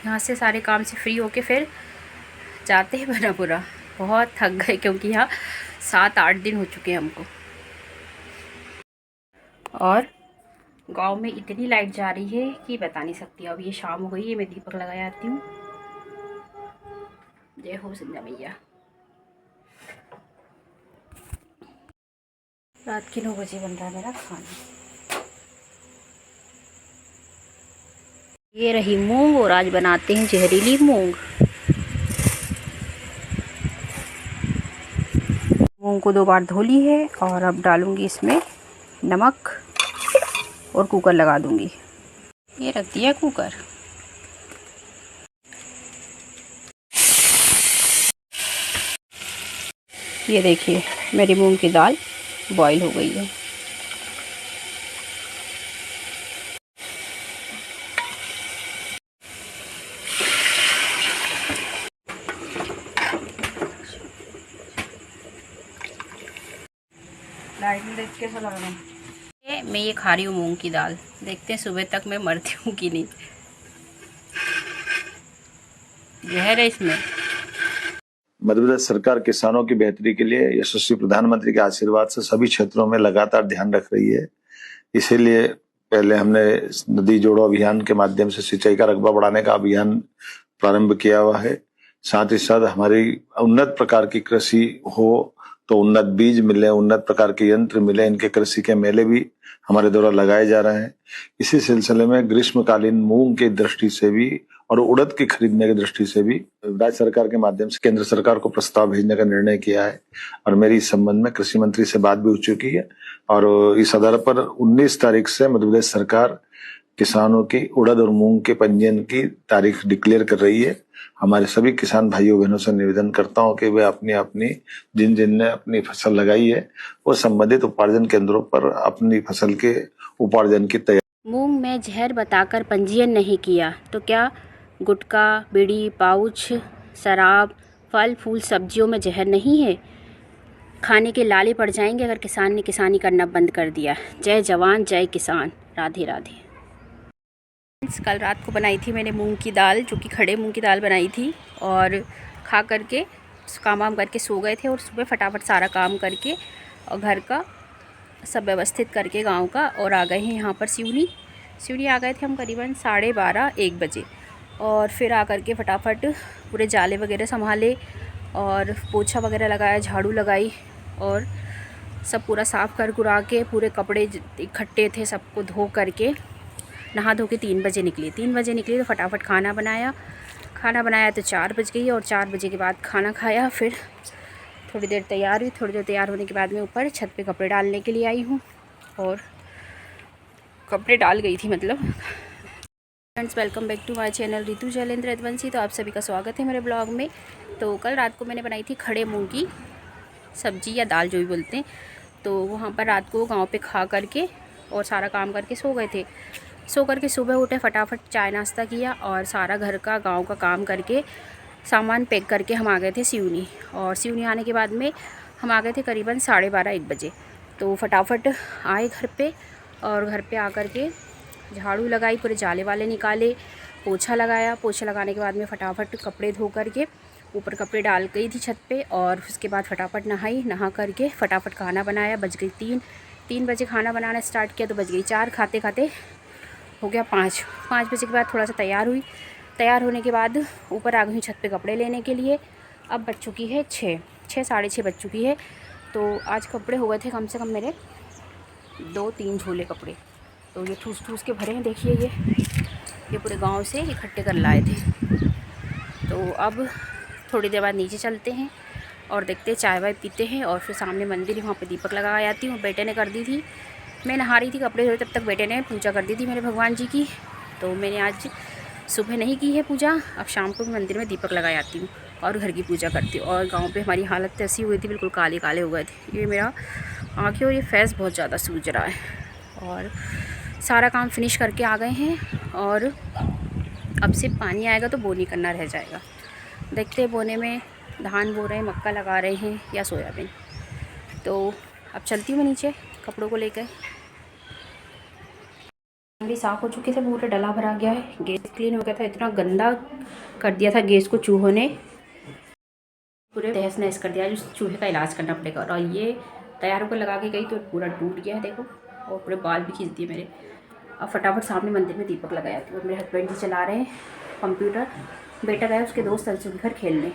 यहाँ से सारे काम से फ्री होके फिर जाते हैं बनापुरा। बहुत थक गए क्योंकि यहाँ 7-8 दिन हो चुके हैं हमको। और गांव में इतनी लाइट जा रही है कि बता नहीं सकती। अब ये शाम हो गई है, मैं दीपक लगा आती हूँ। जय हो संध्या मैया। रात के 9 बजे बन रहा है मेरा खाना। ये रही मूंग और आज बनाते हैं जहरीली मूंग। मूंग को 2 बार धो ली है और अब डालूंगी इसमें नमक और कुकर लगा दूंगी। ये रख दिया कुकर। ये देखिए मेरी मूंग की दाल बॉईल हो गई है। लाइट में देख कैसा लग रहा है। मैं ये खा रही हूँ मूंग की दाल। देखते हैं सुबह तक मैं मरती हूँ कि नहीं। जहर है इसमें। मध्य प्रदेश सरकार किसानों की बेहतरी के लिए यशस्वी प्रधानमंत्री के आशीर्वाद से सभी क्षेत्रों में लगातार ध्यान रख रही है। इसीलिए पहले हमने नदी जोड़ो अभियान के माध्यम से सिंचाई का रकबा बढ़ाने का अभियान प्रारंभ किया हुआ है। साथ ही साथ हमारी उन्नत प्रकार की कृषि हो तो उन्नत बीज मिले, उन्नत प्रकार के यंत्र मिले, इनके कृषि के मेले भी हमारे द्वारा लगाए जा रहे हैं। इसी सिलसिले में ग्रीष्मकालीन मूंग की दृष्टि से भी और उड़द की खरीदने की दृष्टि से भी राज्य सरकार के माध्यम से केंद्र सरकार को प्रस्ताव भेजने का निर्णय किया है और मेरी इस संबंध में कृषि मंत्री से बात भी हो चुकी है। और इस आधार पर 19 तारीख से मध्य प्रदेश सरकार किसानों की उड़द और मूंग के पंजीयन की तारीख डिक्लेयर कर रही है। हमारे सभी किसान भाइयों बहनों से निवेदन करता हूं कि वे अपनी अपनी जिन ने अपनी फसल लगाई है वो संबंधित उपार्जन केंद्रों पर अपनी फसल के उपार्जन की तैयारी। मूंग में जहर बताकर पंजीयन नहीं किया तो क्या गुटखा, बीड़ी, पाउच, शराब, फल फूल सब्जियों में जहर नहीं है? खाने के लाले पड़ जाएंगे अगर किसान ने किसानी करना बंद कर दिया। जय जवान जय किसान। राधे राधे। कल रात को बनाई थी मैंने मूंग की दाल, जो कि खड़े मूंग की दाल बनाई थी, और खा करके काम वाम करके सो गए थे और सुबह फटाफट सारा काम करके और घर का सब व्यवस्थित करके गांव का और आ गए हैं यहाँ पर सिवनी आ गए थे हम करीबन 12:30-1 बजे। और फिर आ करके फटाफट पूरे जाले वगैरह संभाले और पोछा वगैरह लगाया, झाड़ू लगाई और सब पूरा साफ़ कर गुरा के पूरे कपड़े इकट्ठे थे सबको धो करके नहा धो के 3 बजे निकली। 3 बजे निकली तो फटाफट खाना बनाया तो 4 बज गई और 4 बजे के बाद खाना खाया। फिर थोड़ी देर तैयार हुई। थोड़ी देर तैयार होने के बाद मैं ऊपर छत पे कपड़े डालने के लिए आई हूँ और कपड़े डाल गई थी मतलब। Friends, welcome back to my channel Ritu Shailendra Yaduvanshi. तो आप सभी का स्वागत है मेरे ब्लॉग में। तो कल रात को मैंने बनाई थी खड़े मूंग की सब्जी या दाल जो भी बोलते हैं। तो वहाँ पर रात को गाँव पे खा करके और सारा काम करके सो गए थे। सो करके सुबह उठे, फटाफट चाय नाश्ता किया और सारा घर का गांव का काम करके सामान पैक करके हम आ गए थे सिवनी। और सिवनी आने के बाद में हम आ गए थे करीबन 12:30-1 बजे। तो फटाफट आए घर पे और घर पे आकर के झाड़ू लगाई, पूरे जाले वाले निकाले, पोछा लगाया। पोछा लगाने के बाद में फटाफट कपड़े धो करके ऊपर कपड़े डाल गई थी छत पे और उसके बाद फटाफट नहा करके फटाफट खाना बनाया। बज गई 3 बजे खाना बनाना स्टार्ट किया तो बज गई 4। खाते खाते हो गया 5 बजे के बाद थोड़ा सा तैयार हुई। तैयार होने के बाद ऊपर आ गई छत पे कपड़े लेने के लिए। अब बज चुकी है 6 साढ़े 6 बज चुकी है। तो आज कपड़े हो गए थे कम से कम मेरे 2-3 झोले कपड़े। तो ये ठूस के भरे हैं, देखिए ये पूरे गांव से इकट्ठे कर लाए थे। तो अब थोड़ी देर बाद नीचे चलते हैं और देखते चाय वाय पीते हैं और फिर सामने मंदिर है, वहाँ पे दीपक लगा आती हूँ। बेटे ने कर दी थी, मैं नहा रही थी, कपड़े धोए, तब तक बेटे ने पूजा कर दी थी मेरे भगवान जी की। तो मैंने आज सुबह नहीं की है पूजा। अब शाम को मंदिर में दीपक लगा आती हूँ और घर की पूजा करती हूँ। और गांव पे हमारी हालत ऐसी हुई थी, बिल्कुल काले काले हो गए थे। ये मेरा आँखें और ये फेस बहुत ज़्यादा सूज रहा है। और सारा काम फिनिश करके आ गए हैं और अब सिर्फ पानी आएगा तो बोनी करना रह जाएगा। देखते हैं बोने में धान बो रहे हैं, मक्का लगा रहे हैं या सोयाबीन। तो अब चलती हूँ मैं नीचे कपड़ों को लेकर। भी साफ़ हो चुके थे, पूरा डला भरा गया है, गैस क्लीन हो गया था। इतना गंदा कर दिया था गैस को चूहों ने, पूरे तहस नहस कर दिया। जो चूहे का इलाज करना पड़ेगा। और ये तैयार होकर लगा के गई तो पूरा टूट गया है देखो, और पूरे बाल भी खींच दिए मेरे। अब फटाफट सामने मंदिर में दीपक लगाया थी। और मेरे हस्बैंड जी चला रहे हैं कंप्यूटर, बेटा गया उसके दोस्त अंशु के घर खेलने।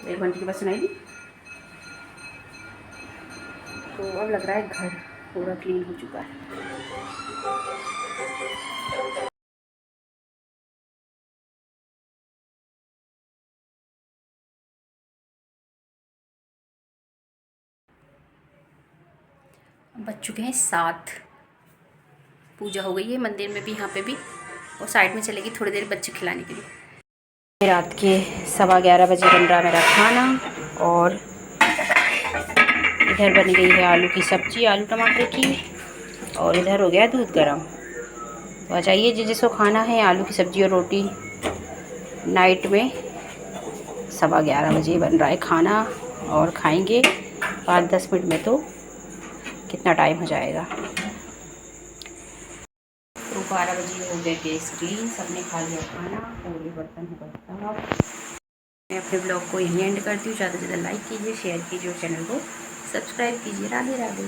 1 घंटे के बाद सुनाई दी। तो अब लग रहा है घर पूरा क्लीन हो चुका है। बज चुके हैं 7, पूजा हो गई है मंदिर में भी, यहाँ पे भी, और साइड में चलेगी थोड़ी देर बच्चे खिलाने के लिए। रात के 11:15 बजे बन रहा मेरा खाना, और इधर बन गई है आलू की सब्जी, आलू टमाटर की, और इधर हो गया दूध गरम। तो आ जाइए जिसको खाना है, आलू की सब्जी और रोटी। नाइट में 11:15 बजे बन रहा है खाना, और खाएंगे 5-10 मिनट में, तो कितना टाइम हो जाएगा। तो 12 बजे हो गए गैस क्लीन, सबने खा लिया खाना, पूरे बर्तन हो गए साफ। मैं अपने ब्लॉग को यहीं एंड करती हूँ। ज़्यादा से ज़्यादा लाइक कीजिए, शेयर कीजिए और चैनल को सब्सक्राइब कीजिए। राधे राधे।